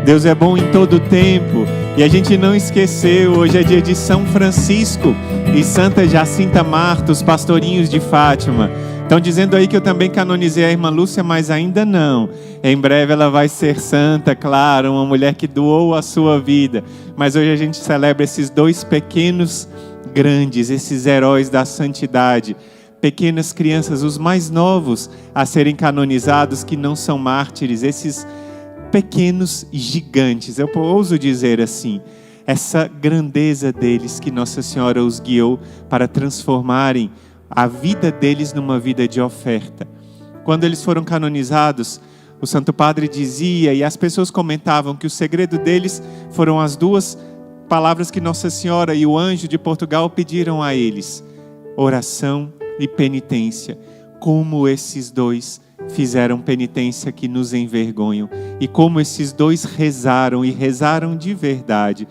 Deus é bom em todo tempo. E a gente não esqueceu, hoje é dia de São Francisco e Santa Jacinta Marta, os pastorinhos de Fátima. Estão dizendo aí que eu também canonizei a irmã Lúcia, mas ainda não. Em breve ela vai ser santa, claro, uma mulher que doou a sua vida. Mas hoje a gente celebra esses dois pequenos grandes, esses heróis da santidade. Pequenas crianças, os mais novos a serem canonizados, que não são mártires, esses pequenos gigantes, eu ouso dizer assim, essa grandeza deles que Nossa Senhora os guiou para transformarem a vida deles numa vida de oferta. Quando eles foram canonizados, o Santo Padre dizia, e as pessoas comentavam, que o segredo deles foram as duas palavras que Nossa Senhora e o anjo de Portugal pediram a eles: oração e penitência. Como esses dois fizeram penitência que nos envergonham, e como esses dois rezaram, e rezaram de verdade.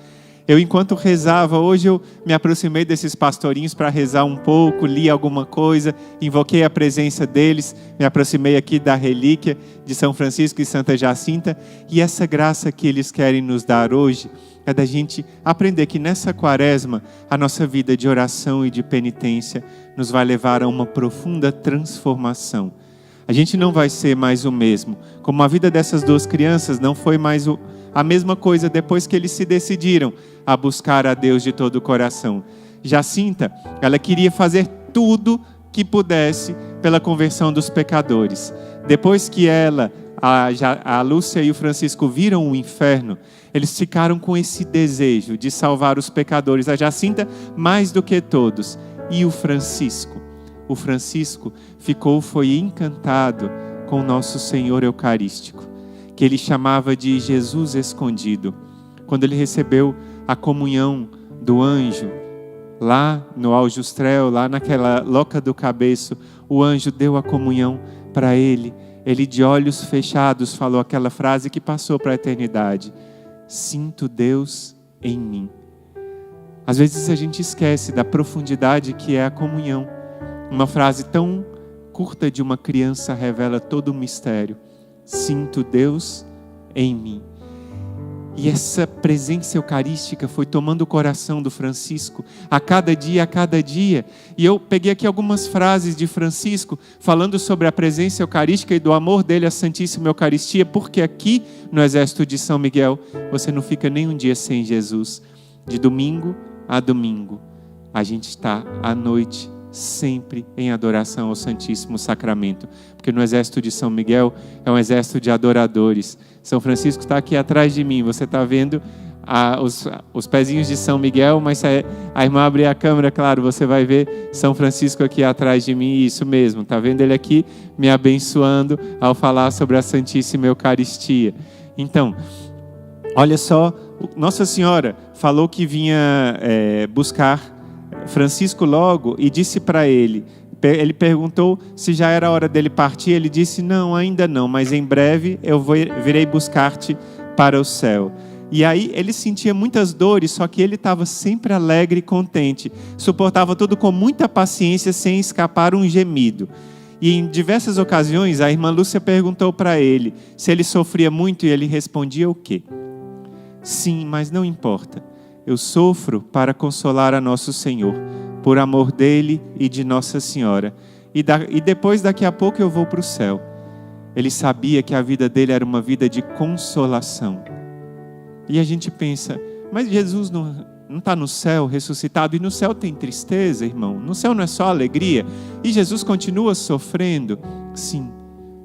Eu, enquanto rezava, hoje eu me aproximei desses pastorinhos para rezar um pouco, li alguma coisa, invoquei a presença deles, me aproximei aqui da relíquia de São Francisco e Santa Jacinta, e essa graça que eles querem nos dar hoje é da gente aprender que nessa quaresma a nossa vida de oração e de penitência nos vai levar a uma profunda transformação. A gente não vai ser mais o mesmo, como a vida dessas duas crianças não foi mais a mesma coisa depois que eles se decidiram a buscar a Deus de todo o coração. Jacinta, ela queria fazer tudo que pudesse pela conversão dos pecadores. Depois que a Lúcia e o Francisco viram o inferno, eles ficaram com esse desejo de salvar os pecadores. A Jacinta, mais do que todos. E o Francisco? O Francisco foi encantado com Nosso Senhor Eucarístico, que ele chamava de Jesus escondido. Quando ele recebeu a comunhão do anjo, lá no aljustrel, lá naquela loca do cabeço, o anjo deu a comunhão para ele. Ele, de olhos fechados, falou aquela frase que passou para a eternidade: sinto Deus em mim. Às vezes a gente esquece da profundidade que é a comunhão. Uma frase tão curta de uma criança revela todo o mistério. Sinto Deus em mim. E essa presença eucarística foi tomando o coração do Francisco a cada dia. E eu peguei aqui algumas frases de Francisco falando sobre a presença eucarística e do amor dele à Santíssima Eucaristia, porque aqui no Exército de São Miguel você não fica nem um dia sem Jesus. De domingo a domingo a gente está à noite sempre em adoração ao Santíssimo Sacramento, porque no Exército de São Miguel é um exército de adoradores. São Francisco está aqui atrás de mim, você está vendo os pezinhos de São Miguel, mas se a irmã abrir a câmera, claro, você vai ver São Francisco aqui atrás de mim, isso mesmo, está vendo ele aqui me abençoando ao falar sobre a Santíssima Eucaristia. Então, olha só, Nossa Senhora falou que vinha buscar Francisco logo e disse para ele perguntou se já era hora dele partir. Ele disse: não, ainda não, mas em breve eu virei buscar-te para o céu. E aí ele sentia muitas dores, só que ele estava sempre alegre e contente, suportava tudo com muita paciência, sem escapar um gemido. E em diversas ocasiões a irmã Lúcia perguntou para ele se ele sofria muito, e ele respondia o quê? Sim, mas não importa. Eu sofro para consolar a Nosso Senhor, por amor dele e de Nossa Senhora. E depois, daqui a pouco, eu vou para o céu. Ele sabia que a vida dele era uma vida de consolação. E a gente pensa, mas Jesus não está no céu ressuscitado? E no céu tem tristeza, irmão? No céu não é só alegria? E Jesus continua sofrendo? Sim.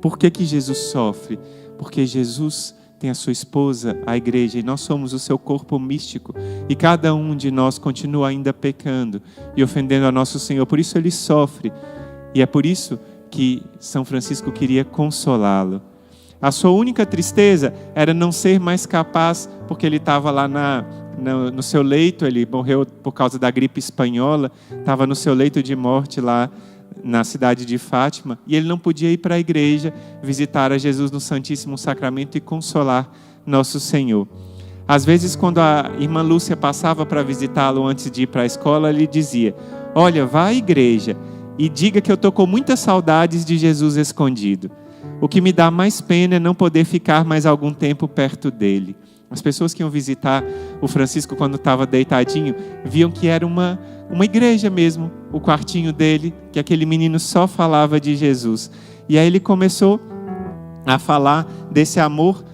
Por que Jesus sofre? Porque Jesus tem a sua esposa, a igreja, e nós somos o seu corpo místico, e cada um de nós continua ainda pecando e ofendendo a nosso Senhor, por isso ele sofre, e é por isso que São Francisco queria consolá-lo. A sua única tristeza era não ser mais capaz, porque ele estava lá no seu leito, ele morreu por causa da gripe espanhola, estava no seu leito de morte lá na cidade de Fátima, e ele não podia ir para a igreja visitar a Jesus no Santíssimo Sacramento e consolar Nosso Senhor. Às vezes, quando a irmã Lúcia passava para visitá-lo antes de ir para a escola, ele dizia: olha, vá à igreja e diga que eu estou com muitas saudades de Jesus escondido. o que me dá mais pena é não poder ficar mais algum tempo perto dele. As pessoas que iam visitar o Francisco quando estava deitadinho, viam que era uma igreja mesmo, o quartinho dele, que aquele menino só falava de Jesus. E aí ele começou a falar desse amor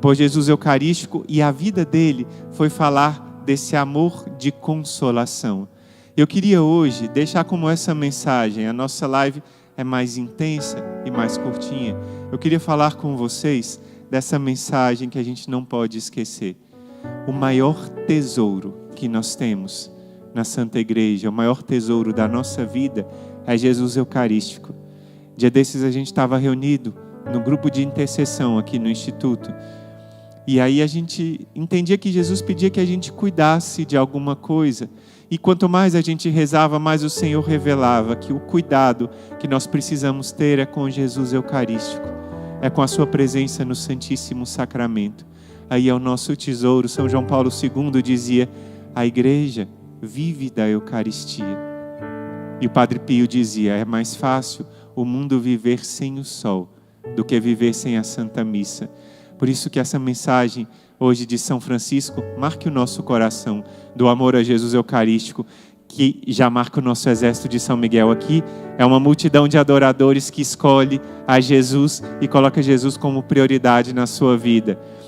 por Jesus eucarístico, e a vida dele foi falar desse amor de consolação. Eu queria hoje deixar como essa mensagem, a nossa live é mais intensa e mais curtinha. Eu queria falar com vocês dessa mensagem que a gente não pode esquecer. O maior tesouro que nós temos na Santa Igreja, o maior tesouro da nossa vida é Jesus eucarístico. Dia desses a gente estava reunido no grupo de intercessão aqui no Instituto. E aí a gente entendia que Jesus pedia que a gente cuidasse de alguma coisa. E quanto mais a gente rezava, mais o Senhor revelava que o cuidado que nós precisamos ter é com Jesus eucarístico. É com a sua presença no Santíssimo Sacramento. Aí é o nosso tesouro. São João Paulo II dizia, a igreja vive da Eucaristia. E o Padre Pio dizia, é mais fácil o mundo viver sem o sol do que viver sem a Santa Missa. Por isso que essa mensagem hoje de São Francisco marque o nosso coração do amor a Jesus Eucarístico, que já marca o nosso exército de São Miguel aqui. É uma multidão de adoradores que escolhe a Jesus e coloca Jesus como prioridade na sua vida.